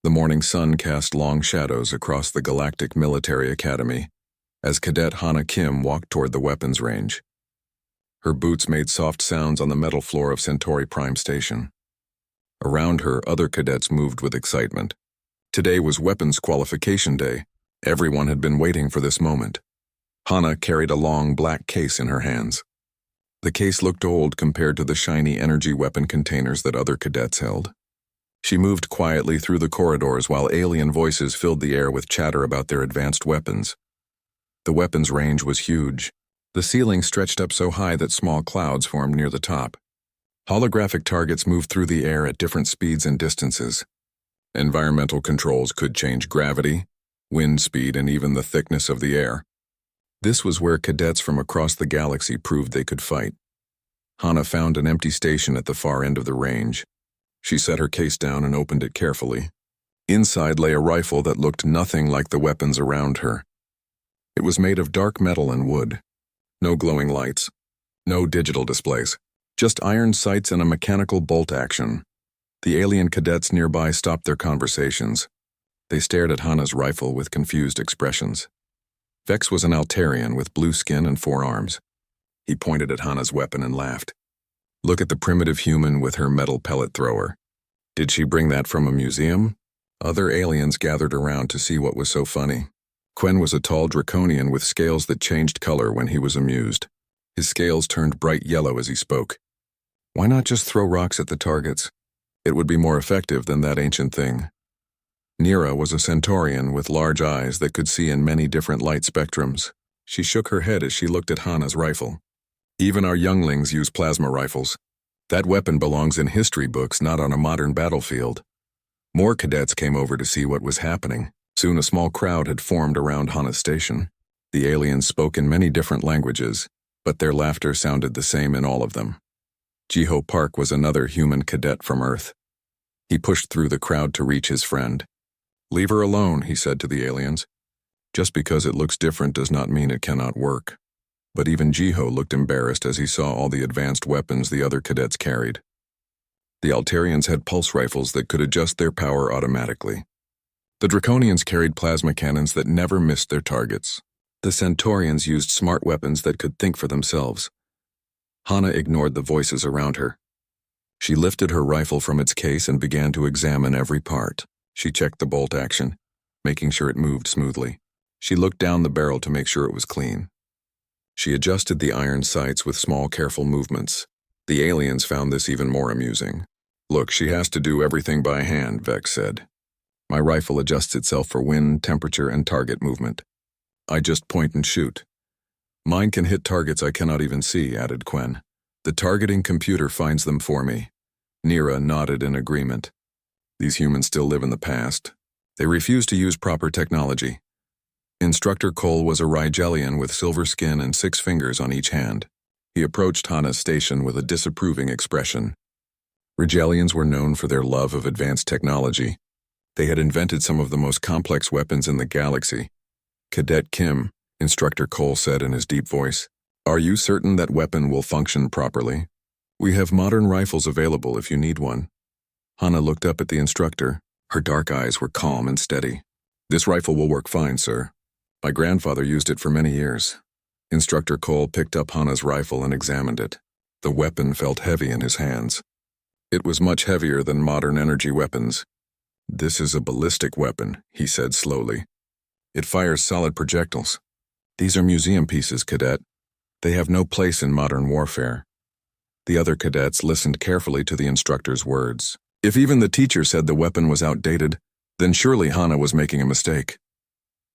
The morning sun cast long shadows across the Galactic Military Academy as Cadet Hana Kim walked toward the weapons range. Her boots made soft sounds on the metal floor of Centauri Prime Station. Around her, other cadets moved with excitement. Today was weapons qualification day. Everyone had been waiting for this moment. Hana carried a long black case in her hands. The case looked old compared to the shiny energy weapon containers that other cadets held. She moved quietly through the corridors while alien voices filled the air with chatter about their advanced weapons. The weapons range was huge. The ceiling stretched up so high that small clouds formed near the top. Holographic targets moved through the air at different speeds and distances. Environmental controls could change gravity, wind speed, and even the thickness of the air. This was where cadets from across the galaxy proved they could fight. Hana found an empty station at the far end of the range. She set her case down and opened it carefully. Inside lay a rifle that looked nothing like the weapons around her. It was made of dark metal and wood. No glowing lights. No digital displays. Just iron sights and a mechanical bolt action. The alien cadets nearby stopped their conversations. They stared at Hana's rifle with confused expressions. Vex was an Altarian with blue skin and 4 arms. He pointed at Hana's weapon and laughed. Look at the primitive human with her metal pellet thrower. Did she bring that from a museum? Other aliens gathered around to see what was so funny. Quen was a tall draconian with scales that changed color when he was amused. His scales turned bright yellow as he spoke. Why not just throw rocks at the targets? It would be more effective than that ancient thing. Nira was a Centaurian with large eyes that could see in many different light spectrums. She shook her head as she looked at Hana's rifle. Even our younglings use plasma rifles. That weapon belongs in history books, not on a modern battlefield. More cadets came over to see what was happening. Soon a small crowd had formed around Hana's station. The aliens spoke in many different languages, but their laughter sounded the same in all of them. Jiho Park was another human cadet from Earth. He pushed through the crowd to reach his friend. "Leave her alone," he said to the aliens. "Just because it looks different does not mean it cannot work." But even Jiho looked embarrassed as he saw all the advanced weapons the other cadets carried. The Altarians had pulse rifles that could adjust their power automatically. The Draconians carried plasma cannons that never missed their targets. The Centaurians used smart weapons that could think for themselves. Hana ignored the voices around her. She lifted her rifle from its case and began to examine every part. She checked the bolt action, making sure it moved smoothly. She looked down the barrel to make sure it was clean. She adjusted the iron sights with small, careful movements. The aliens found this even more amusing. "Look, she has to do everything by hand," Vex said. "My rifle adjusts itself for wind, temperature, and target movement. I just point and shoot. Mine can hit targets I cannot even see," added Quen. "The targeting computer finds them for me." Nira nodded in agreement. These humans still live in the past. They refuse to use proper technology. Instructor Cole was a Rigelian with silver skin and 6 fingers on each hand. He approached Hana's station with a disapproving expression. Rigelians were known for their love of advanced technology. They had invented some of the most complex weapons in the galaxy. "Cadet Kim," Instructor Cole said in his deep voice, "are you certain that weapon will function properly? We have modern rifles available if you need one." Hana looked up at the instructor. Her dark eyes were calm and steady. "This rifle will work fine, sir. My grandfather used it for many years." Instructor Cole picked up Hana's rifle and examined it. The weapon felt heavy in his hands. It was much heavier than modern energy weapons. "This is a ballistic weapon," he said slowly. "It fires solid projectiles. These are museum pieces, cadet. They have no place in modern warfare." The other cadets listened carefully to the instructor's words. If even the teacher said the weapon was outdated, then surely Hana was making a mistake.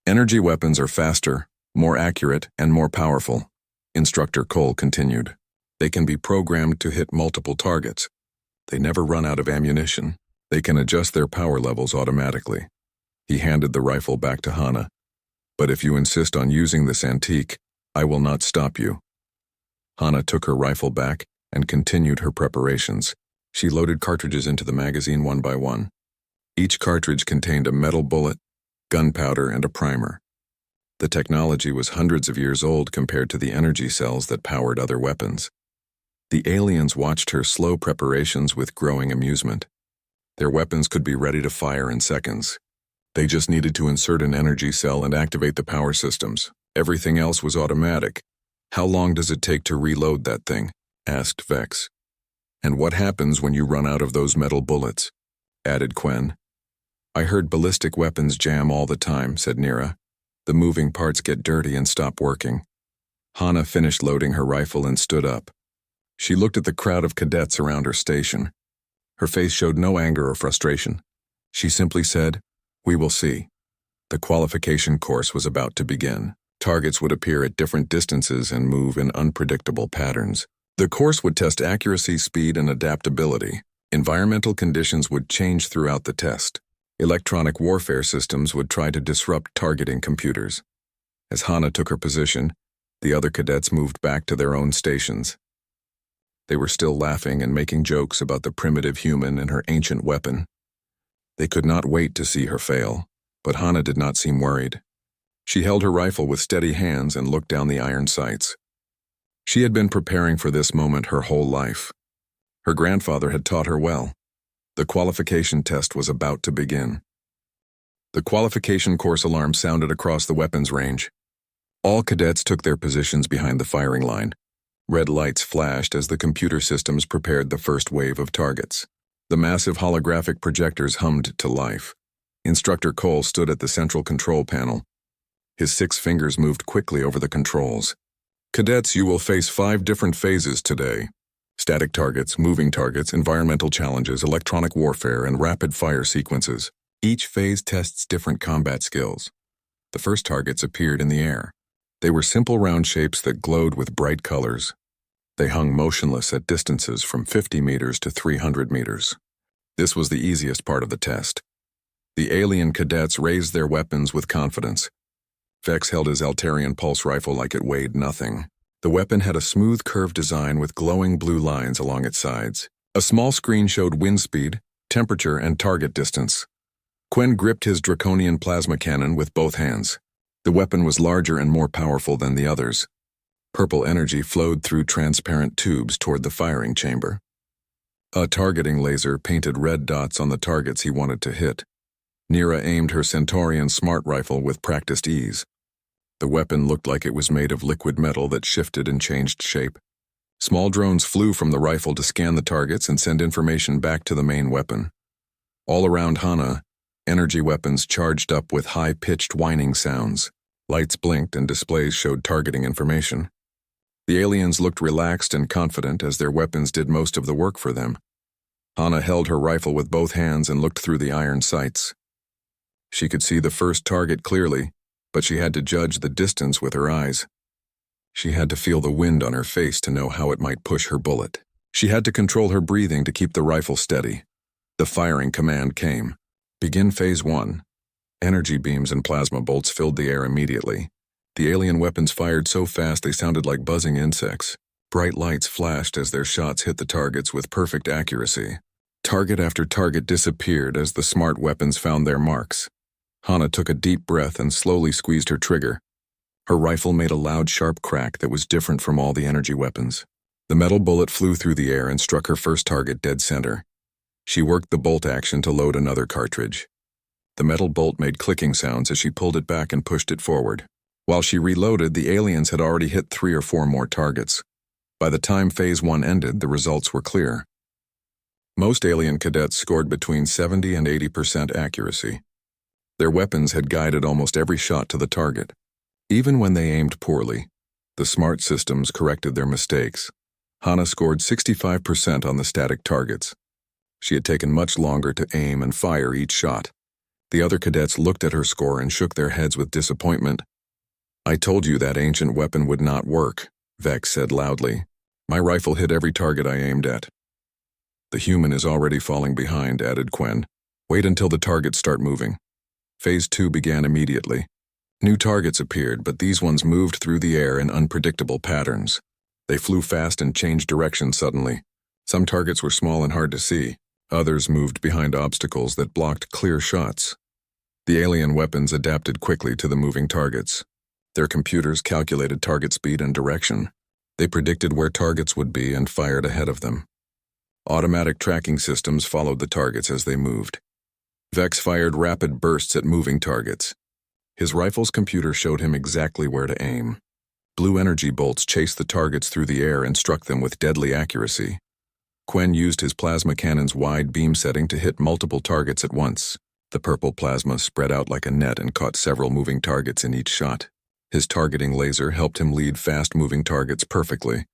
"Energy weapons are faster, more accurate, and more powerful," Instructor Cole continued. "They can be programmed to hit multiple targets. They never run out of ammunition. They can adjust their power levels automatically." He handed the rifle back to Hana. "But if you insist on using this antique, I will not stop you." Hana took her rifle back and continued her preparations. She loaded cartridges into the magazine one by one. Each cartridge contained a metal bullet, gunpowder, and a primer. The technology was hundreds of years old compared to the energy cells that powered other weapons. The aliens watched her slow preparations with growing amusement. Their weapons could be ready to fire in seconds. They just needed to insert an energy cell and activate the power systems. Everything else was automatic. "How long does it take to reload that thing?" asked Vex. "And what happens when you run out of those metal bullets?" added Quen. "I heard ballistic weapons jam all the time," said Nira. "The moving parts get dirty and stop working." Hana finished loading her rifle and stood up. She looked at the crowd of cadets around her station. Her face showed no anger or frustration. She simply said, "We will see." The qualification course was about to begin. Targets would appear at different distances and move in unpredictable patterns. The course would test accuracy, speed, and adaptability. Environmental conditions would change throughout the test. Electronic warfare systems would try to disrupt targeting computers. As Hana took her position, the other cadets moved back to their own stations. They were still laughing and making jokes about the primitive human and her ancient weapon. They could not wait to see her fail, but Hana did not seem worried. She held her rifle with steady hands and looked down the iron sights. She had been preparing for this moment her whole life. Her grandfather had taught her well. The qualification test was about to begin. The qualification course alarm sounded across the weapons range. All cadets took their positions behind the firing line. Red lights flashed as the computer systems prepared the first wave of targets. The massive holographic projectors hummed to life. Instructor Cole stood at the central control panel. His 6 fingers moved quickly over the controls. "Cadets, you will face 5 different phases today. Static targets, moving targets, environmental challenges, electronic warfare, and rapid-fire sequences. Each phase tests different combat skills." The first targets appeared in the air. They were simple round shapes that glowed with bright colors. They hung motionless at distances from 50 meters to 300 meters. This was the easiest part of the test. The alien cadets raised their weapons with confidence. Vex held his Altarian pulse rifle like it weighed nothing. The weapon had a smooth curved design with glowing blue lines along its sides. A small screen showed wind speed, temperature, and target distance. Quen gripped his draconian plasma cannon with both hands. The weapon was larger and more powerful than the others. Purple energy flowed through transparent tubes toward the firing chamber. A targeting laser painted red dots on the targets he wanted to hit. Nira aimed her Centaurian smart rifle with practiced ease. The weapon looked like it was made of liquid metal that shifted and changed shape. Small drones flew from the rifle to scan the targets and send information back to the main weapon. All around Hana, energy weapons charged up with high-pitched whining sounds. Lights blinked and displays showed targeting information. The aliens looked relaxed and confident as their weapons did most of the work for them. Hana held her rifle with both hands and looked through the iron sights. She could see the first target clearly, but she had to judge the distance with her eyes. She had to feel the wind on her face to know how it might push her bullet. She had to control her breathing to keep the rifle steady. The firing command came. "Begin phase 1. Energy beams and plasma bolts filled the air immediately. The alien weapons fired so fast they sounded like buzzing insects. Bright lights flashed as their shots hit the targets with perfect accuracy. Target after target disappeared as the smart weapons found their marks. Hana took a deep breath and slowly squeezed her trigger. Her rifle made a loud, sharp crack that was different from all the energy weapons. The metal bullet flew through the air and struck her first target dead center. She worked the bolt action to load another cartridge. The metal bolt made clicking sounds as she pulled it back and pushed it forward. While she reloaded, the aliens had already hit 3 or 4 more targets. By the time phase 1 ended, the results were clear. Most alien cadets scored between 70 and 80% accuracy. Their weapons had guided almost every shot to the target. Even when they aimed poorly, the smart systems corrected their mistakes. Hana scored 65% on the static targets. She had taken much longer to aim and fire each shot. The other cadets looked at her score and shook their heads with disappointment. "I told you that ancient weapon would not work," Vex said loudly. "My rifle hit every target I aimed at." "The human is already falling behind," added Quen. "Wait until the targets start moving." Phase 2 began immediately. New targets appeared, but these ones moved through the air in unpredictable patterns. They flew fast and changed direction suddenly. Some targets were small and hard to see. Others moved behind obstacles that blocked clear shots. The alien weapons adapted quickly to the moving targets. Their computers calculated target speed and direction. They predicted where targets would be and fired ahead of them. Automatic tracking systems followed the targets as they moved. Vex fired rapid bursts at moving targets. His rifle's computer showed him exactly where to aim. Blue energy bolts chased the targets through the air and struck them with deadly accuracy. Quen used his plasma cannon's wide beam setting to hit multiple targets at once. The purple plasma spread out like a net and caught several moving targets in each shot. His targeting laser helped him lead fast-moving targets perfectly.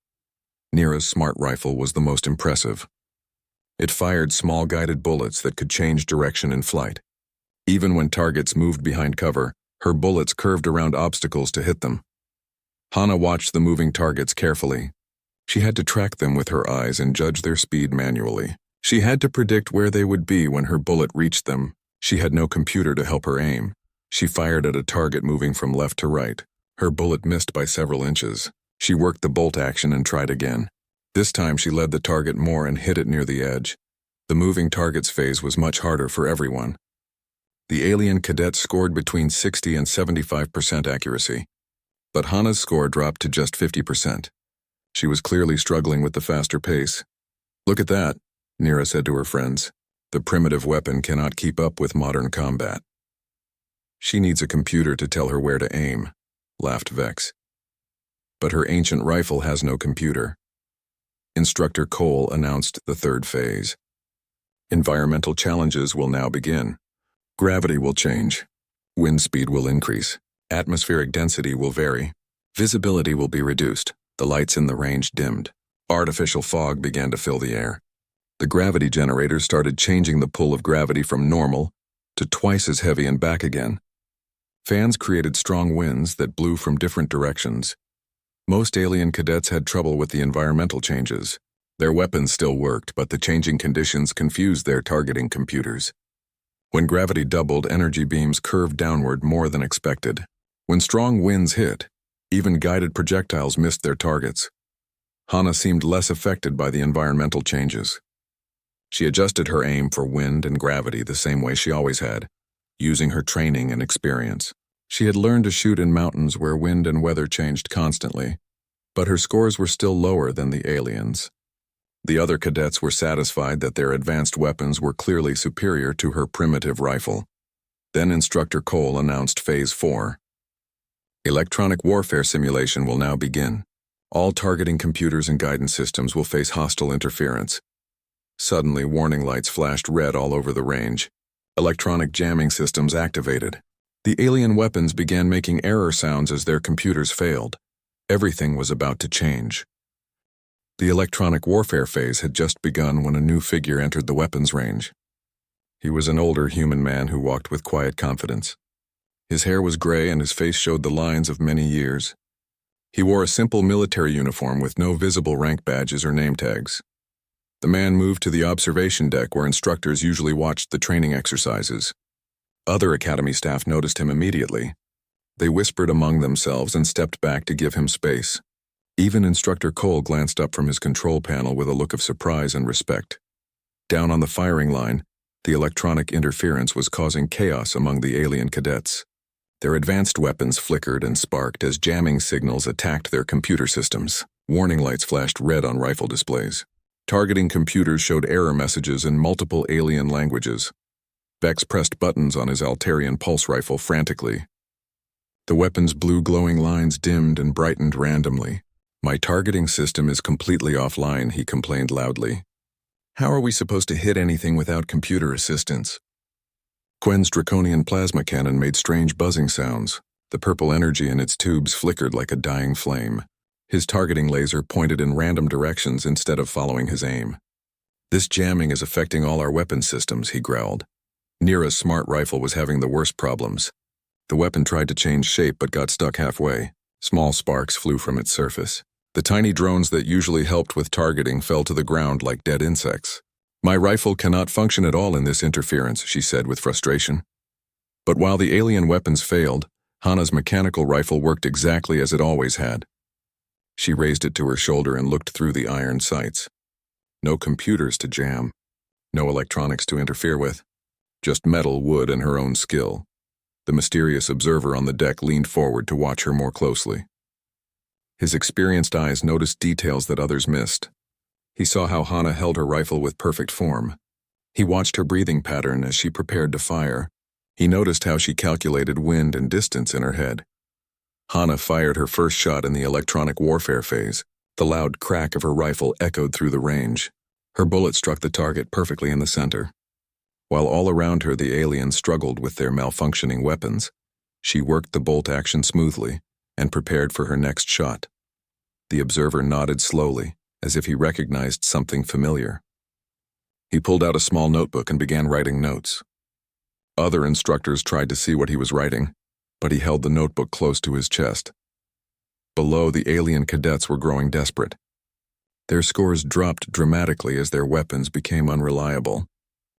Nira's smart rifle was the most impressive. It fired small guided bullets that could change direction in flight. Even when targets moved behind cover, her bullets curved around obstacles to hit them. Hana watched the moving targets carefully. She had to track them with her eyes and judge their speed manually. She had to predict where they would be when her bullet reached them. She had no computer to help her aim. She fired at a target moving from left to right. Her bullet missed by several inches. She worked the bolt action and tried again. This time she led the target more and hit it near the edge. The moving targets phase was much harder for everyone. The alien cadet scored between 60 and 75% accuracy. But Hana's score dropped to just 50%. She was clearly struggling with the faster pace. "Look at that," Nira said to her friends. "The primitive weapon cannot keep up with modern combat." "She needs a computer to tell her where to aim," laughed Vex. "But her ancient rifle has no computer." Instructor Cole announced the third phase. Environmental challenges will now begin. Gravity will change. Wind speed will increase. Atmospheric density will vary. Visibility will be reduced. The lights in the range dimmed. Artificial fog began to fill the air. The gravity generators started changing the pull of gravity from normal to twice as heavy and back again. Fans created strong winds that blew from different directions. Most alien cadets had trouble with the environmental changes. Their weapons still worked, but the changing conditions confused their targeting computers. When gravity doubled, energy beams curved downward more than expected. When strong winds hit, even guided projectiles missed their targets. Hana seemed less affected by the environmental changes. She adjusted her aim for wind and gravity the same way she always had, using her training and experience. She had learned to shoot in mountains where wind and weather changed constantly, but her scores were still lower than the aliens. The other cadets were satisfied that their advanced weapons were clearly superior to her primitive rifle. Then Instructor Cole announced Phase 4. Electronic warfare simulation will now begin. All targeting computers and guidance systems will face hostile interference. Suddenly, warning lights flashed red all over the range. Electronic jamming systems activated. The alien weapons began making error sounds as their computers failed. Everything was about to change. The electronic warfare phase had just begun when a new figure entered the weapons range. He was an older human man who walked with quiet confidence. His hair was gray and his face showed the lines of many years. He wore a simple military uniform with no visible rank badges or name tags. The man moved to the observation deck where instructors usually watched the training exercises. Other academy staff noticed him immediately. They whispered among themselves and stepped back to give him space. Even Instructor Cole glanced up from his control panel with a look of surprise and respect. Down on the firing line, the electronic interference was causing chaos among the alien cadets. Their advanced weapons flickered and sparked as jamming signals attacked their computer systems. Warning lights flashed red on rifle displays. Targeting computers showed error messages in multiple alien languages. Vex pressed buttons on his Altarian pulse rifle frantically. The weapon's blue glowing lines dimmed and brightened randomly. "My targeting system is completely offline," he complained loudly. "How are we supposed to hit anything without computer assistance?" Quen's draconian plasma cannon made strange buzzing sounds. The purple energy in its tubes flickered like a dying flame. His targeting laser pointed in random directions instead of following his aim. "This jamming is affecting all our weapon systems," he growled. Nira's smart rifle was having the worst problems. The weapon tried to change shape but got stuck halfway. Small sparks flew from its surface. The tiny drones that usually helped with targeting fell to the ground like dead insects. "My rifle cannot function at all in this interference," she said with frustration. But while the alien weapons failed, Hana's mechanical rifle worked exactly as it always had. She raised it to her shoulder and looked through the iron sights. No computers to jam. No electronics to interfere with. Just metal, wood, and her own skill. The mysterious observer on the deck leaned forward to watch her more closely. His experienced eyes noticed details that others missed. He saw how Hana held her rifle with perfect form. He watched her breathing pattern as she prepared to fire. He noticed how she calculated wind and distance in her head. Hana fired her first shot in the electronic warfare phase. The loud crack of her rifle echoed through the range. Her bullet struck the target perfectly in the center. While all around her the aliens struggled with their malfunctioning weapons, she worked the bolt action smoothly and prepared for her next shot. The observer nodded slowly, as if he recognized something familiar. He pulled out a small notebook and began writing notes. Other instructors tried to see what he was writing, but he held the notebook close to his chest. Below, the alien cadets were growing desperate. Their scores dropped dramatically as their weapons became unreliable.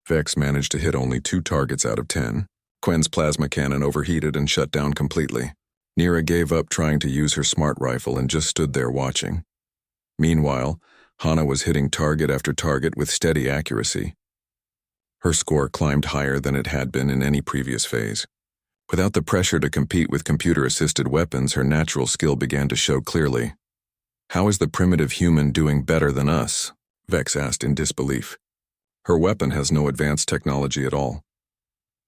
Vex managed to hit only 2 targets out of 10. Quen's plasma cannon overheated and shut down completely. Nira gave up trying to use her smart rifle and just stood there watching. Meanwhile, Hana was hitting target after target with steady accuracy. Her score climbed higher than it had been in any previous phase. Without the pressure to compete with computer-assisted weapons, her natural skill began to show clearly. "How is the primitive human doing better than us?" Vex asked in disbelief. "Her weapon has no advanced technology at all."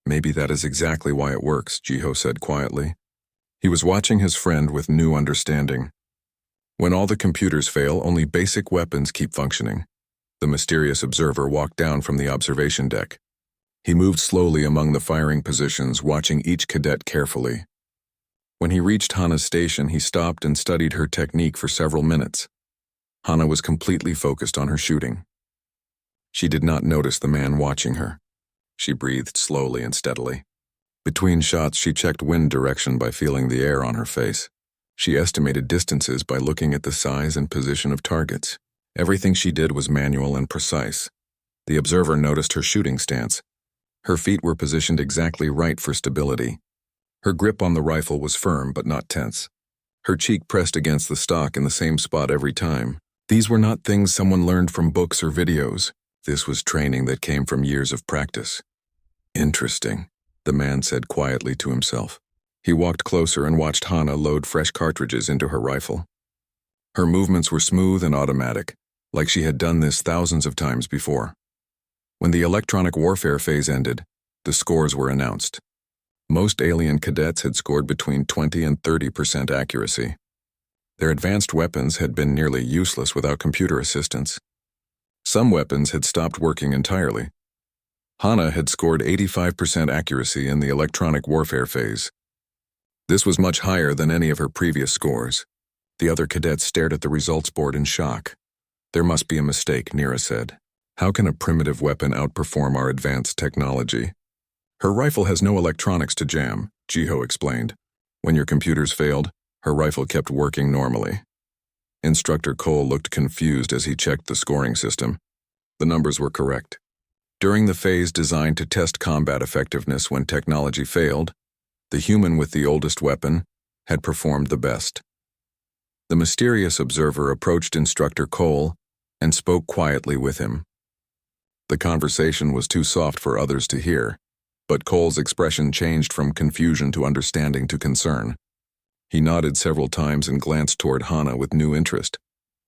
"Maybe that is exactly why it works," Jiho said quietly. He was watching his friend with new understanding. "When all the computers fail, only basic weapons keep functioning." The mysterious observer walked down from the observation deck. He moved slowly among the firing positions, watching each cadet carefully. When he reached Hana's station, he stopped and studied her technique for several minutes. Hana was completely focused on her shooting. She did not notice the man watching her. She breathed slowly and steadily. Between shots, she checked wind direction by feeling the air on her face. She estimated distances by looking at the size and position of targets. Everything she did was manual and precise. The observer noticed her shooting stance. Her feet were positioned exactly right for stability. Her grip on the rifle was firm but not tense. Her cheek pressed against the stock in the same spot every time. These were not things someone learned from books or videos. This was training that came from years of practice. "Interesting," the man said quietly to himself. He walked closer and watched Hana load fresh cartridges into her rifle. Her movements were smooth and automatic, like she had done this thousands of times before. When the electronic warfare phase ended, the scores were announced. Most alien cadets had scored between 20 and 30% accuracy. Their advanced weapons had been nearly useless without computer assistance. Some weapons had stopped working entirely. Hana had scored 85% accuracy in the electronic warfare phase. This was much higher than any of her previous scores. The other cadets stared at the results board in shock. "There must be a mistake," Nira said. "How can a primitive weapon outperform our advanced technology?" "Her rifle has no electronics to jam," Jiho explained. "When your computers failed, her rifle kept working normally." Instructor Cole looked confused as he checked the scoring system. The numbers were correct. During the phase designed to test combat effectiveness when technology failed, the human with the oldest weapon had performed the best. The mysterious observer approached Instructor Cole and spoke quietly with him. The conversation was too soft for others to hear, but Cole's expression changed from confusion to understanding to concern. He nodded several times and glanced toward Hana with new interest.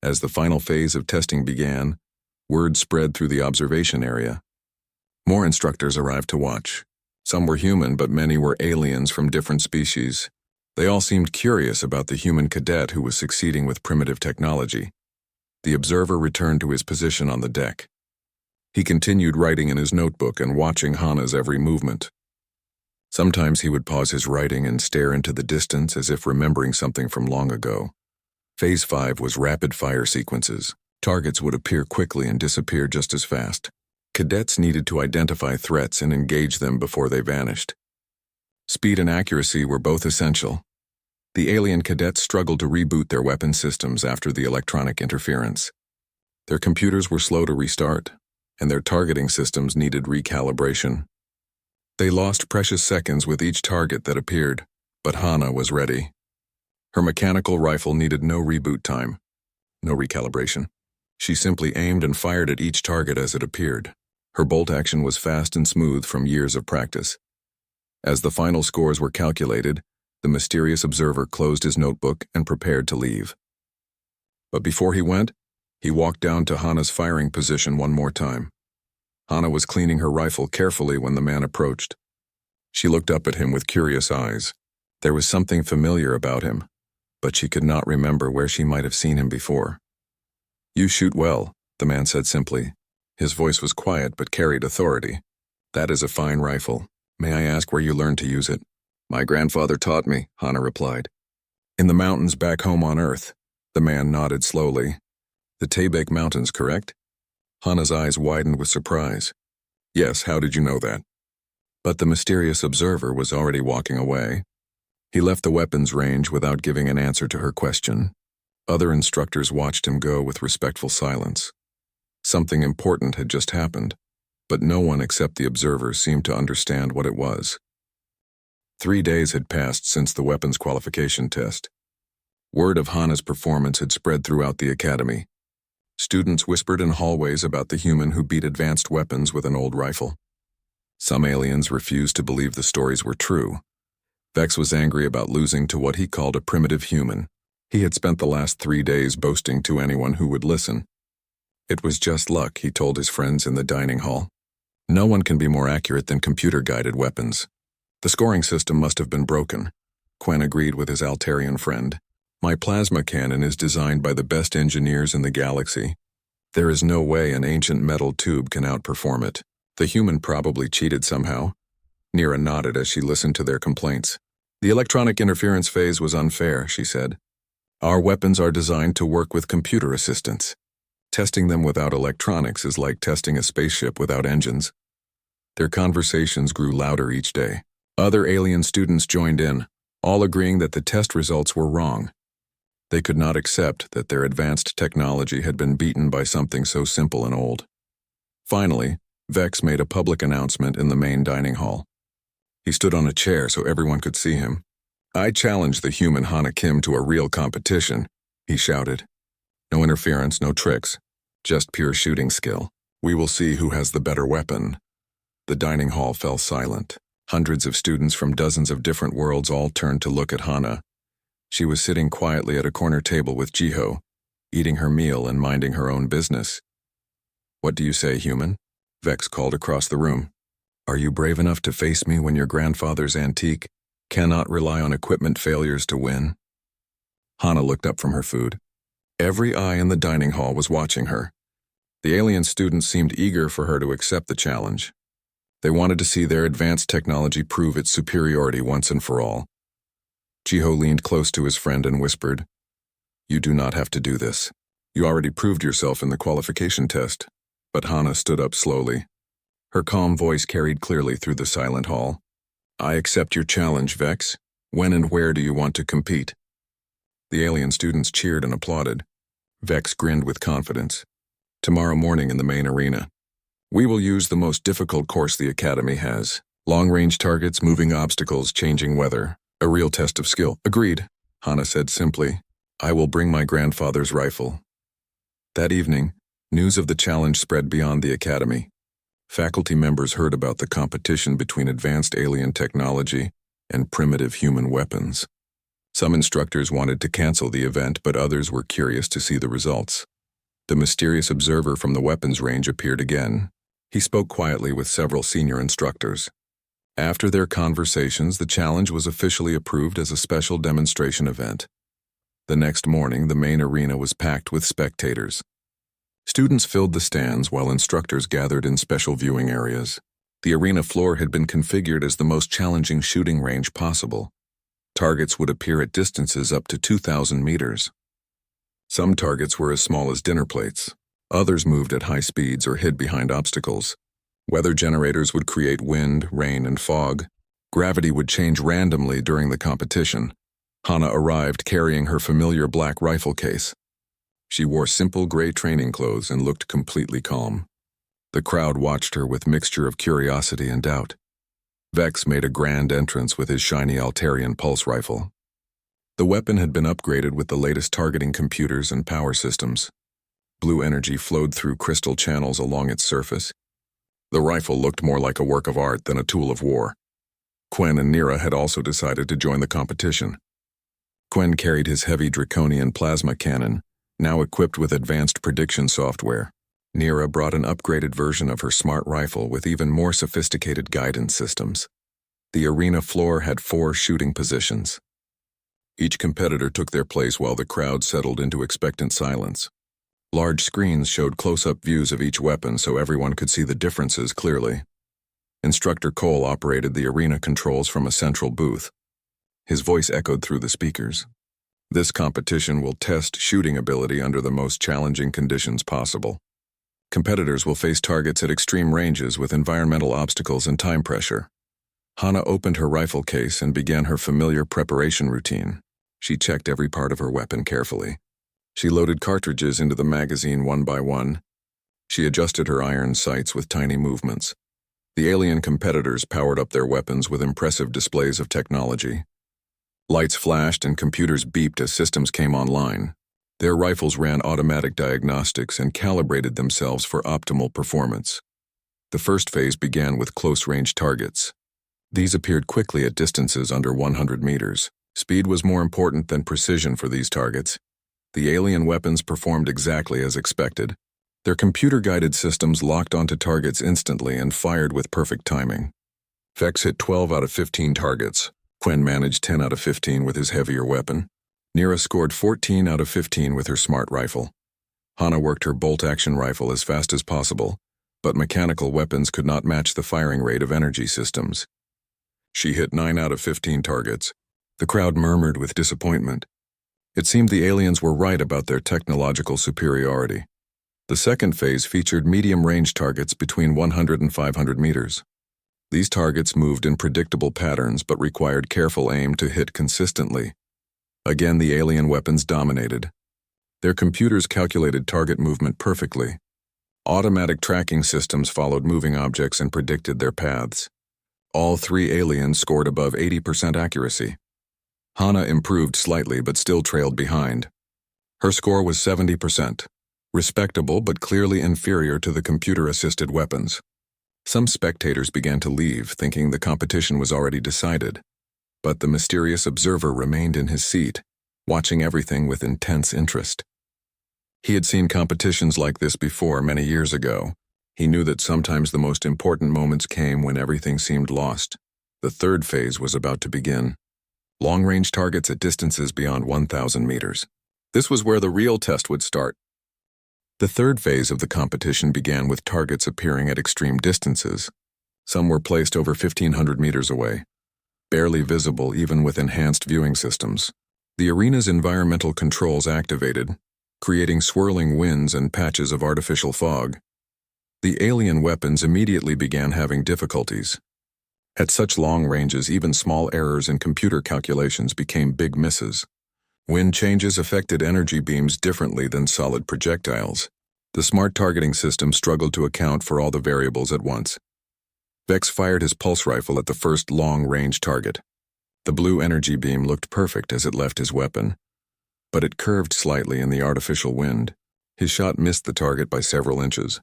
As the final phase of testing began, word spread through the observation area. More instructors arrived to watch. Some were human, but many were aliens from different species. They all seemed curious about the human cadet who was succeeding with primitive technology. The observer returned to his position on the deck. He continued writing in his notebook and watching Hana's every movement. Sometimes he would pause his writing and stare into the distance as if remembering something from long ago. Phase 5 was rapid-fire sequences. Targets would appear quickly and disappear just as fast. Cadets needed to identify threats and engage them before they vanished. Speed and accuracy were both essential. The alien cadets struggled to reboot their weapon systems after the electronic interference. Their computers were slow to restart, and their targeting systems needed recalibration. They lost precious seconds with each target that appeared, but Hana was ready. Her mechanical rifle needed no reboot time, no recalibration. She simply aimed and fired at each target as it appeared. Her bolt action was fast and smooth from years of practice. As the final scores were calculated, the mysterious observer closed his notebook and prepared to leave. But before he went, He walked down to Hana's firing position one more time. Hana was cleaning her rifle carefully when the man approached. She looked up at him with curious eyes. There was something familiar about him, but she could not remember where she might have seen him before. "You shoot well," the man said simply. His voice was quiet but carried authority. "That is a fine rifle. May I ask where you learned to use it?" "My grandfather taught me," Hana replied. "In the mountains back home on Earth." The man nodded slowly. "The Taybek Mountains, correct?" Hana's eyes widened with surprise. "Yes, how did you know that?" But the mysterious observer was already walking away. He left the weapons range without giving an answer to her question. Other instructors watched him go with respectful silence. Something important had just happened, but no one except the observer seemed to understand what it was. 3 days had passed since the weapons qualification test. Word of Hana's performance had spread throughout the academy. Students whispered in hallways about the human who beat advanced weapons with an old rifle. Some aliens refused to believe the stories were true. Vex was angry about losing to what he called a primitive human. He had spent the last 3 days boasting to anyone who would listen. It was just luck, he told his friends in the dining hall. No one can be more accurate than computer-guided weapons. The scoring system must have been broken. Quen agreed with his Altarian friend. My plasma cannon is designed by the best engineers in the galaxy. There is no way an ancient metal tube can outperform it. The human probably cheated somehow. Nira nodded as she listened to their complaints. The electronic interference phase was unfair, she said. Our weapons are designed to work with computer assistance. Testing them without electronics is like testing a spaceship without engines. Their conversations grew louder each day. Other alien students joined in, all agreeing that the test results were wrong. They could not accept that their advanced technology had been beaten by something so simple and old. Finally, Vex made a public announcement in the main dining hall. He stood on a chair so everyone could see him. I challenge the human Hana Kim to a real competition, he shouted. No interference, no tricks, just pure shooting skill. We will see who has the better weapon. The dining hall fell silent. Hundreds of students from dozens of different worlds all turned to look at Hana. She was sitting quietly at a corner table with Jiho, eating her meal and minding her own business. What do you say, human? Vex called across the room. Are you brave enough to face me when your grandfather's antique cannot rely on equipment failures to win? Hana looked up from her food. Every eye in the dining hall was watching her. The alien students seemed eager for her to accept the challenge. They wanted to see their advanced technology prove its superiority once and for all. Jiho leaned close to his friend and whispered, You do not have to do this. You already proved yourself in the qualification test. But Hana stood up slowly. Her calm voice carried clearly through the silent hall. I accept your challenge, Vex. When and where do you want to compete? The alien students cheered and applauded. Vex grinned with confidence. Tomorrow morning in the main arena. We will use the most difficult course the Academy has. Long-range targets, moving obstacles, changing weather. A real test of skill. Agreed, Hana said simply. I will bring my grandfather's rifle. That evening, news of the challenge spread beyond the Academy. Faculty members heard about the competition between advanced alien technology and primitive human weapons. Some instructors wanted to cancel the event, but others were curious to see the results. The mysterious observer from the weapons range appeared again. He spoke quietly with several senior instructors. After their conversations, the challenge was officially approved as a special demonstration event. The next morning, the main arena was packed with spectators. Students filled the stands while instructors gathered in special viewing areas. The arena floor had been configured as the most challenging shooting range possible. Targets would appear at distances up to 2,000 meters. Some targets were as small as dinner plates. Others moved at high speeds or hid behind obstacles. Weather generators would create wind, rain, and fog. Gravity would change randomly during the competition. Hana arrived carrying her familiar black rifle case. She wore simple gray training clothes and looked completely calm. The crowd watched her with mixture of curiosity and doubt. Vex made a grand entrance with his shiny Altarian pulse rifle. The weapon had been upgraded with the latest targeting computers and power systems. Blue energy flowed through crystal channels along its surface. The rifle looked more like a work of art than a tool of war. Quen and Nira had also decided to join the competition. Quen carried his heavy draconian plasma cannon, now equipped with advanced prediction software. Nira brought an upgraded version of her smart rifle with even more sophisticated guidance systems. The arena floor had 4 shooting positions. Each competitor took their place while the crowd settled into expectant silence. Large screens showed close-up views of each weapon so everyone could see the differences clearly. Instructor Cole operated the arena controls from a central booth. His voice echoed through the speakers. This competition will test shooting ability under the most challenging conditions possible. Competitors will face targets at extreme ranges with environmental obstacles and time pressure. Hana opened her rifle case and began her familiar preparation routine. She checked every part of her weapon carefully. She loaded cartridges into the magazine one by one. She adjusted her iron sights with tiny movements. The alien competitors powered up their weapons with impressive displays of technology. Lights flashed and computers beeped as systems came online. Their rifles ran automatic diagnostics and calibrated themselves for optimal performance. The first phase began with close-range targets. These appeared quickly at distances under 100 meters. Speed was more important than precision for these targets. The alien weapons performed exactly as expected. Their computer-guided systems locked onto targets instantly and fired with perfect timing. Vex hit 12 out of 15 targets. Quen managed 10 out of 15 with his heavier weapon. Nira scored 14 out of 15 with her smart rifle. Hana worked her bolt-action rifle as fast as possible, but mechanical weapons could not match the firing rate of energy systems. She hit 9 out of 15 targets. The crowd murmured with disappointment. It seemed the aliens were right about their technological superiority. The second phase featured medium-range targets between 100 and 500 meters. These targets moved in predictable patterns but required careful aim to hit consistently. Again, the alien weapons dominated. Their computers calculated target movement perfectly. Automatic tracking systems followed moving objects and predicted their paths. All 3 aliens scored above 80% accuracy. Hana improved slightly but still trailed behind. Her score was 70%. Respectable but clearly inferior to the computer-assisted weapons. Some spectators began to leave, thinking the competition was already decided. But the mysterious observer remained in his seat, watching everything with intense interest. He had seen competitions like this before many years ago. He knew that sometimes the most important moments came when everything seemed lost. The third phase was about to begin. Long-range targets at distances beyond 1,000 meters. This was where the real test would start. The third phase of the competition began with targets appearing at extreme distances. Some were placed over 1,500 meters away, barely visible even with enhanced viewing systems. The arena's environmental controls activated, creating swirling winds and patches of artificial fog. The alien weapons immediately began having difficulties. At such long ranges, even small errors in computer calculations became big misses. Wind changes affected energy beams differently than solid projectiles. The smart targeting system struggled to account for all the variables at once. Vex fired his pulse rifle at the first long-range target. The blue energy beam looked perfect as it left his weapon, but it curved slightly in the artificial wind. His shot missed the target by several inches.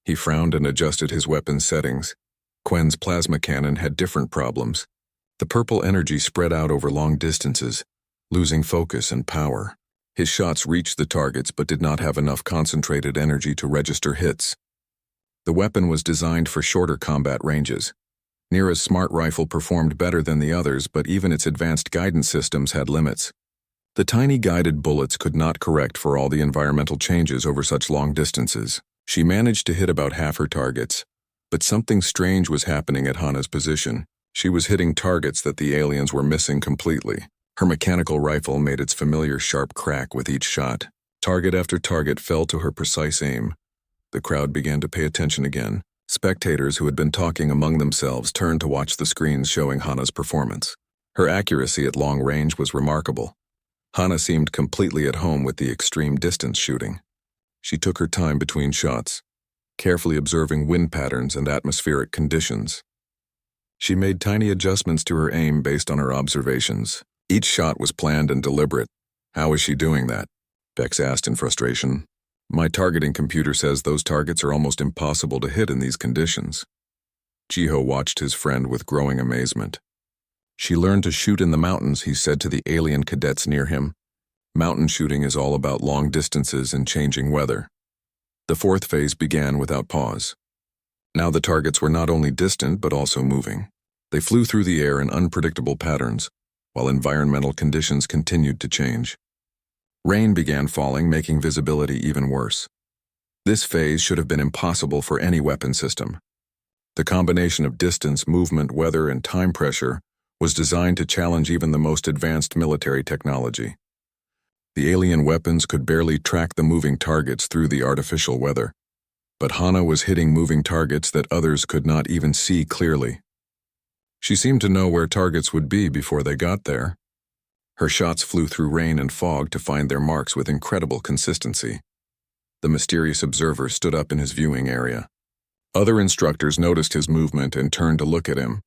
He frowned and adjusted his weapon's settings. Quen's plasma cannon had different problems. The purple energy spread out over long distances, losing focus and power. His shots reached the targets but did not have enough concentrated energy to register hits. The weapon was designed for shorter combat ranges. Nira's smart rifle performed better than the others, but even its advanced guidance systems had limits. The tiny guided bullets could not correct for all the environmental changes over such long distances. She managed to hit about half her targets, but something strange was happening at Hana's position. She was hitting targets that the aliens were missing completely. Her mechanical rifle made its familiar sharp crack with each shot. Target after target fell to her precise aim. The crowd began to pay attention again. Spectators who had been talking among themselves turned to watch the screens showing Hana's performance. Her accuracy at long range was remarkable. Hana seemed completely at home with the extreme distance shooting. She took her time between shots, carefully observing wind patterns and atmospheric conditions. She made tiny adjustments to her aim based on her observations. Each shot was planned and deliberate. How is she doing that? Vex asked in frustration. My targeting computer says those targets are almost impossible to hit in these conditions. Jiho watched his friend with growing amazement. She learned to shoot in the mountains, he said to the alien cadets near him. Mountain shooting is all about long distances and changing weather. The fourth phase began without pause. Now the targets were not only distant but also moving. They flew through the air in unpredictable patterns, while environmental conditions continued to change. Rain began falling, making visibility even worse. This phase should have been impossible for any weapon system. The combination of distance, movement, weather, and time pressure was designed to challenge even the most advanced military technology. The alien weapons could barely track the moving targets through the artificial weather, but Hana was hitting moving targets that others could not even see clearly. She seemed to know where targets would be before they got there. Her shots flew through rain and fog to find their marks with incredible consistency. The mysterious observer stood up in his viewing area. Other instructors noticed his movement and turned to look at him.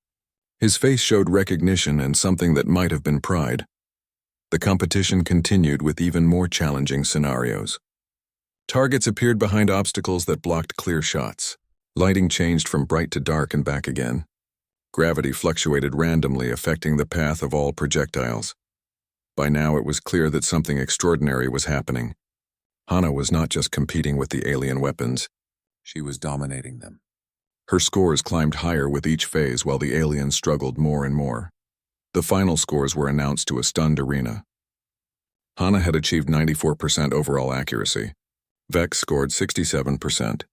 His face showed recognition and something that might have been pride. The competition continued with even more challenging scenarios. Targets appeared behind obstacles that blocked clear shots. Lighting changed from bright to dark and back again. Gravity fluctuated randomly, affecting the path of all projectiles. By now it was clear that something extraordinary was happening. Hana was not just competing with the alien weapons, she was dominating them. Her scores climbed higher with each phase while the aliens struggled more and more. The final scores were announced to a stunned arena. Hana had achieved 94% overall accuracy. Vex scored 67%.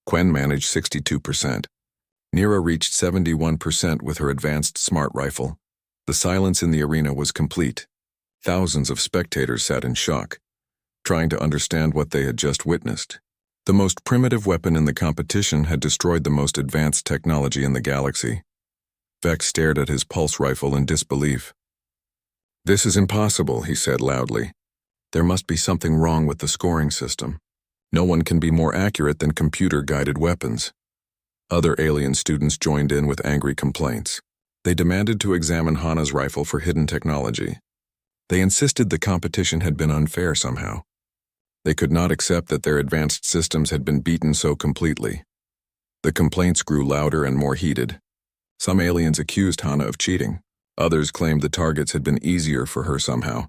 Quen managed 62%. Nira reached 71% with her advanced smart rifle. The silence in the arena was complete. Thousands of spectators sat in shock, trying to understand what they had just witnessed. The most primitive weapon in the competition had destroyed the most advanced technology in the galaxy. Vex stared at his pulse rifle in disbelief. "This is impossible," he said loudly. "There must be something wrong with the scoring system. No one can be more accurate than computer-guided weapons." Other alien students joined in with angry complaints. They demanded to examine Hana's rifle for hidden technology. They insisted the competition had been unfair somehow. They could not accept that their advanced systems had been beaten so completely. The complaints grew louder and more heated. Some aliens accused Hana of cheating. Others claimed the targets had been easier for her somehow.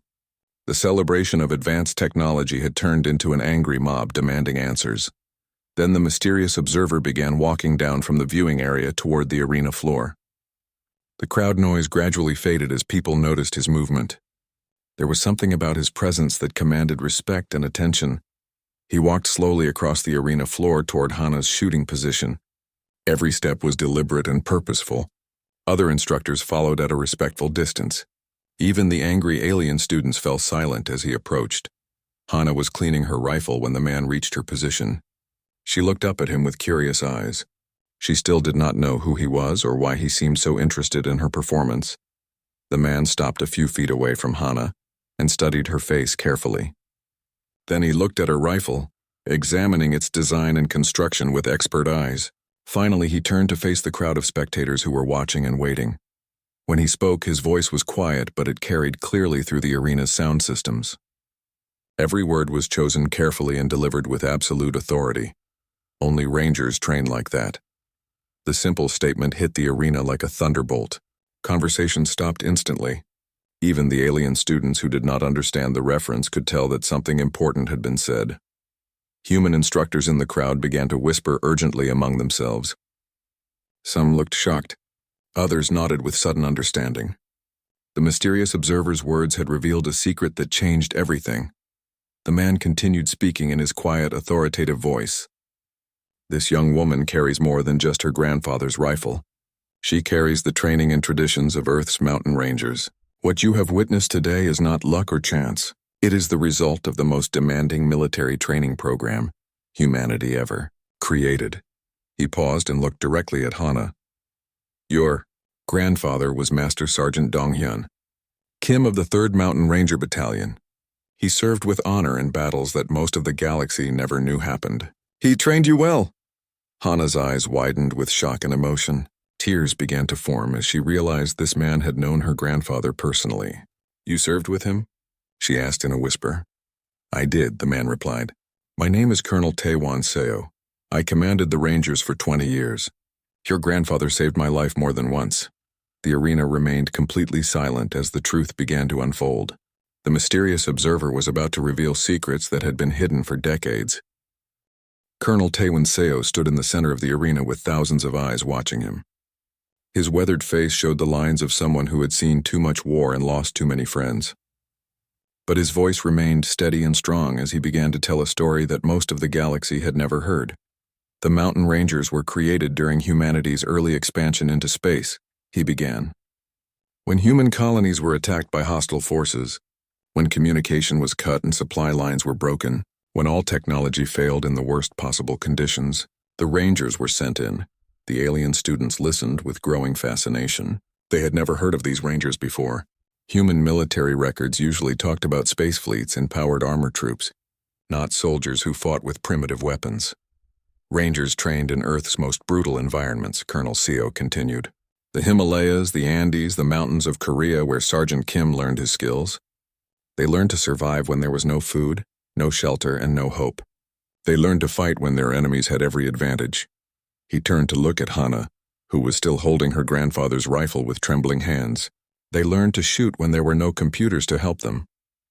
The celebration of advanced technology had turned into an angry mob demanding answers. Then the mysterious observer began walking down from the viewing area toward the arena floor. The crowd noise gradually faded as people noticed his movement. There was something about his presence that commanded respect and attention. He walked slowly across the arena floor toward Hana's shooting position. Every step was deliberate and purposeful. Other instructors followed at a respectful distance. Even the angry alien students fell silent as he approached. Hana was cleaning her rifle when the man reached her position. She looked up at him with curious eyes. She still did not know who he was or why he seemed so interested in her performance. The man stopped a few feet away from Hana and studied her face carefully. Then he looked at her rifle, examining its design and construction with expert eyes. Finally, he turned to face the crowd of spectators who were watching and waiting. When he spoke, his voice was quiet, but it carried clearly through the arena's sound systems. Every word was chosen carefully and delivered with absolute authority. Only Rangers train like that. The simple statement hit the arena like a thunderbolt. Conversation stopped instantly. Even the alien students who did not understand the reference could tell that something important had been said. Human instructors in the crowd began to whisper urgently among themselves. Some looked shocked. Others nodded with sudden understanding. The mysterious observer's words had revealed a secret that changed everything. The man continued speaking in his quiet, authoritative voice. This young woman carries more than just her grandfather's rifle. She carries the training and traditions of Earth's mountain rangers. What you have witnessed today is not luck or chance. It is the result of the most demanding military training program humanity ever created. He paused and looked directly at Hana. Your grandfather was Master Sergeant Donghyun, Kim of the 3rd Mountain Ranger Battalion. He served with honor in battles that most of the galaxy never knew happened. He trained you well. Hana's eyes widened with shock and emotion. Tears began to form as she realized this man had known her grandfather personally. You served with him? She asked in a whisper. I did, the man replied. My name is Colonel Taewon Seo. I commanded the Rangers for 20 years. Your grandfather saved my life more than once. The arena remained completely silent as the truth began to unfold. The mysterious observer was about to reveal secrets that had been hidden for decades. Colonel Taewon Seo stood in the center of the arena with thousands of eyes watching him. His weathered face showed the lines of someone who had seen too much war and lost too many friends. But his voice remained steady and strong as he began to tell a story that most of the galaxy had never heard. The mountain rangers were created during humanity's early expansion into space, he began. When human colonies were attacked by hostile forces, when communication was cut and supply lines were broken, when all technology failed in the worst possible conditions, the Rangers were sent in. The alien students listened with growing fascination. They had never heard of these Rangers before. Human military records usually talked about space fleets and powered armor troops, not soldiers who fought with primitive weapons. Rangers trained in Earth's most brutal environments, Colonel Seo continued. The Himalayas, the Andes, the mountains of Korea where Sergeant Kim learned his skills. They learned to survive when there was no food, no shelter, and no hope. They learned to fight when their enemies had every advantage. He turned to look at Hana, who was still holding her grandfather's rifle with trembling hands. They learned to shoot when there were no computers to help them,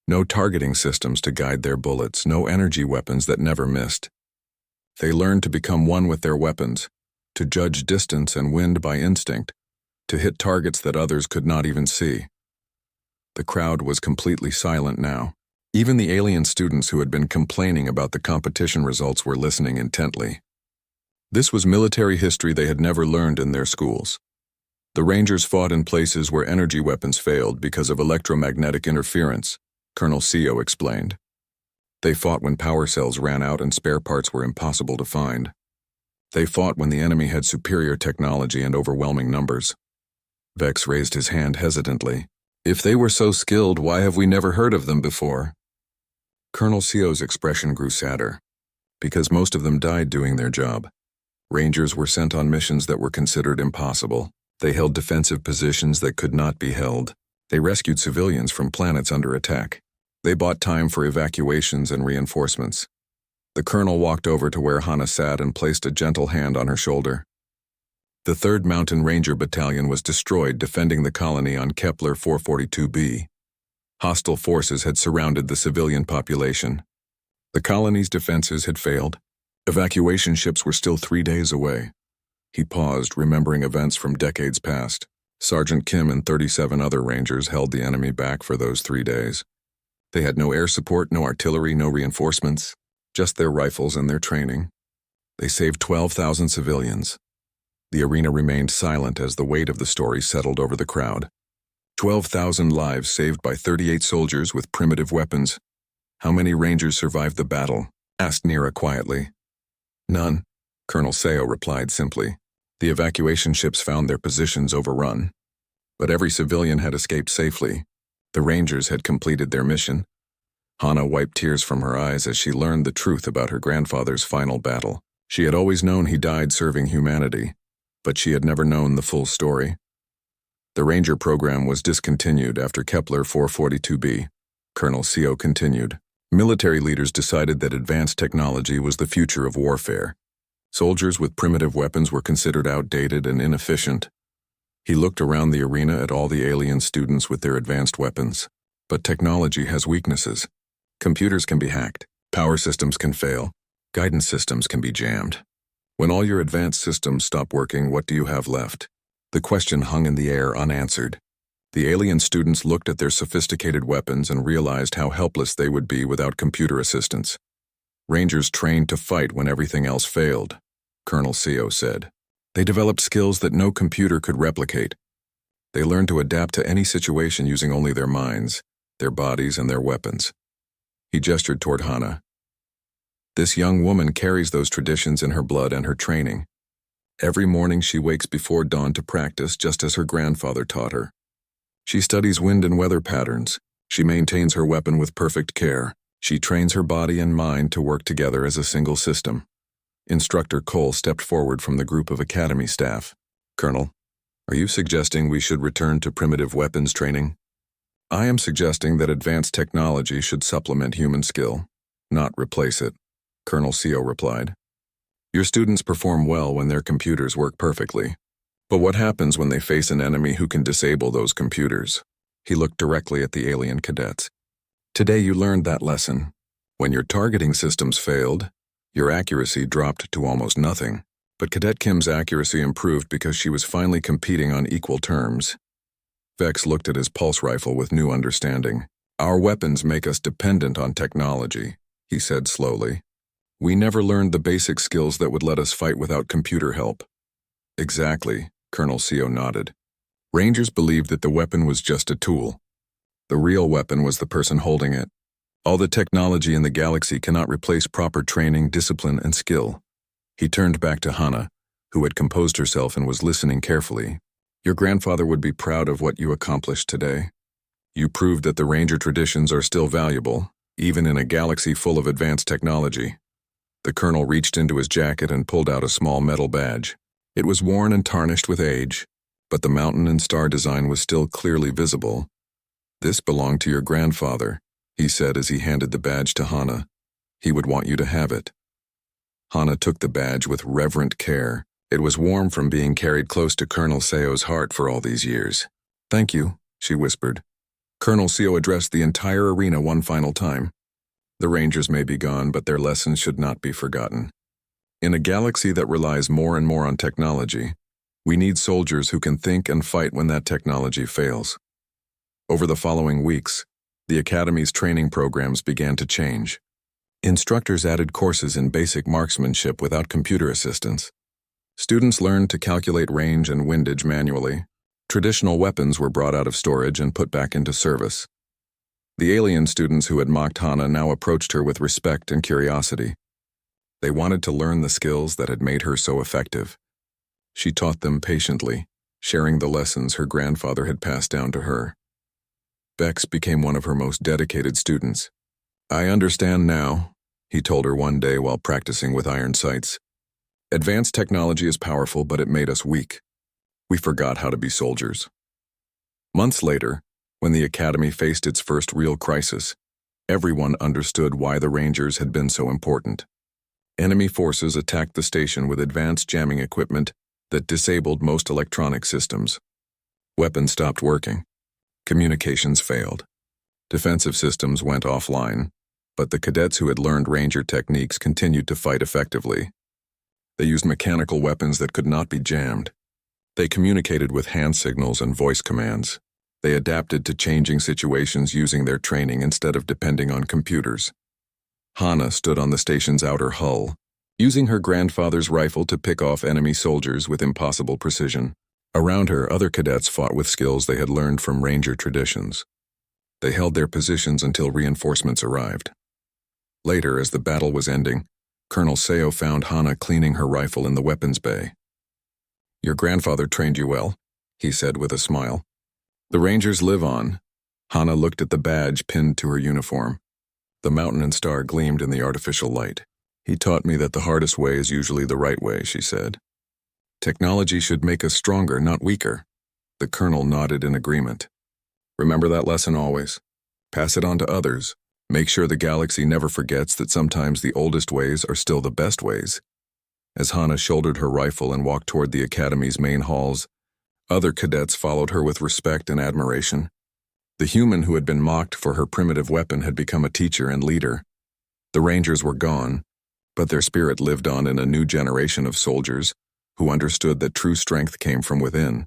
no targeting systems to guide their bullets, no energy weapons that never missed. They learned to become one with their weapons, to judge distance and wind by instinct, to hit targets that others could not even see. The crowd was completely silent now. Even the alien students who had been complaining about the competition results were listening intently. This was military history they had never learned in their schools. The Rangers fought in places where energy weapons failed because of electromagnetic interference, Colonel Seo explained. They fought when power cells ran out and spare parts were impossible to find. They fought when the enemy had superior technology and overwhelming numbers. Vex raised his hand hesitantly. If they were so skilled, why have we never heard of them before? Colonel Seo's expression grew sadder. Because most of them died doing their job. Rangers were sent on missions that were considered impossible. They held defensive positions that could not be held. They rescued civilians from planets under attack. They bought time for evacuations and reinforcements. The colonel walked over to where Hana sat and placed a gentle hand on her shoulder. The 3rd Mountain Ranger Battalion was destroyed defending the colony on Kepler 442b. Hostile forces had surrounded the civilian population. The colony's defenses had failed. Evacuation ships were still 3 days away. He paused, remembering events from decades past. Sergeant Kim and 37 other Rangers held the enemy back for those 3 days. They had no air support, no artillery, no reinforcements, just their rifles and their training. They saved 12,000 civilians. The arena remained silent as the weight of the story settled over the crowd. 12,000 lives saved by 38 soldiers with primitive weapons. How many Rangers survived the battle? Asked Nira quietly. None, Colonel Seo replied simply. The evacuation ships found their positions overrun. But every civilian had escaped safely. The Rangers had completed their mission. Hana wiped tears from her eyes as she learned the truth about her grandfather's final battle. She had always known he died serving humanity, but she had never known the full story. The Ranger program was discontinued after Kepler 442b. Colonel Seo continued. Military leaders decided that advanced technology was the future of warfare. Soldiers with primitive weapons were considered outdated and inefficient. He looked around the arena at all the alien students with their advanced weapons. But technology has weaknesses. Computers can be hacked. Power systems can fail. Guidance systems can be jammed. When all your advanced systems stop working, what do you have left? The question hung in the air unanswered. The alien students looked at their sophisticated weapons and realized how helpless they would be without computer assistance. Rangers trained to fight when everything else failed, Colonel Seo said. They developed skills that no computer could replicate. They learned to adapt to any situation using only their minds, their bodies, and their weapons. He gestured toward Hana. This young woman carries those traditions in her blood and her training. Every morning she wakes before dawn to practice just as her grandfather taught her. She studies wind and weather patterns. She maintains her weapon with perfect care. She trains her body and mind to work together as a single system. Instructor Cole stepped forward from the group of academy staff. Colonel, are you suggesting we should return to primitive weapons training? I am suggesting that advanced technology should supplement human skill, not replace it, Colonel Seo replied. Your students perform well when their computers work perfectly. But what happens when they face an enemy who can disable those computers? He looked directly at the alien cadets. Today you learned that lesson. When your targeting systems failed, your accuracy dropped to almost nothing. But Cadet Kim's accuracy improved because she was finally competing on equal terms. Vex looked at his pulse rifle with new understanding. Our weapons make us dependent on technology, he said slowly. We never learned the basic skills that would let us fight without computer help. Exactly, Colonel Seo nodded. Rangers believed that the weapon was just a tool. The real weapon was the person holding it. All the technology in the galaxy cannot replace proper training, discipline, and skill. He turned back to Hana, who had composed herself and was listening carefully. Your grandfather would be proud of what you accomplished today. You proved that the Ranger traditions are still valuable, even in a galaxy full of advanced technology. The colonel reached into his jacket and pulled out a small metal badge. It was worn and tarnished with age, but the mountain and star design was still clearly visible. This belonged to your grandfather, he said as he handed the badge to Hana. He would want you to have it. Hana took the badge with reverent care. It was warm from being carried close to Colonel Seo's heart for all these years. Thank you, she whispered. Colonel Seo addressed the entire arena one final time. The Rangers may be gone, but their lessons should not be forgotten. In a galaxy that relies more and more on technology, we need soldiers who can think and fight when that technology fails. Over the following weeks, the Academy's training programs began to change. Instructors added courses in basic marksmanship without computer assistance. Students learned to calculate range and windage manually. Traditional weapons were brought out of storage and put back into service. The alien students who had mocked Hana now approached her with respect and curiosity. They wanted to learn the skills that had made her so effective. She taught them patiently, sharing the lessons her grandfather had passed down to her. Bex became one of her most dedicated students. I understand now, he told her one day while practicing with iron sights. Advanced technology is powerful, but it made us weak. We forgot how to be soldiers. Months later, when the Academy faced its first real crisis, everyone understood why the Rangers had been so important. Enemy forces attacked the station with advanced jamming equipment that disabled most electronic systems. Weapons stopped working. Communications failed. Defensive systems went offline, but the cadets who had learned Ranger techniques continued to fight effectively. They used mechanical weapons that could not be jammed. They communicated with hand signals and voice commands. They adapted to changing situations using their training instead of depending on computers. Hana stood on the station's outer hull, using her grandfather's rifle to pick off enemy soldiers with impossible precision. Around her, other cadets fought with skills they had learned from Ranger traditions. They held their positions until reinforcements arrived. Later, as the battle was ending, Colonel Seo found Hana cleaning her rifle in the weapons bay. Your grandfather trained you well, he said with a smile. The Rangers live on. Hana looked at the badge pinned to her uniform. The mountain and star gleamed in the artificial light. He taught me that the hardest way is usually the right way, she said. Technology should make us stronger, not weaker. The colonel nodded in agreement. Remember that lesson always. Pass it on to others. Make sure the galaxy never forgets that sometimes the oldest ways are still the best ways. As Hana shouldered her rifle and walked toward the Academy's main halls, other cadets followed her with respect and admiration. The human who had been mocked for her primitive weapon had become a teacher and leader. The Rangers were gone, but their spirit lived on in a new generation of soldiers who understood that true strength came from within.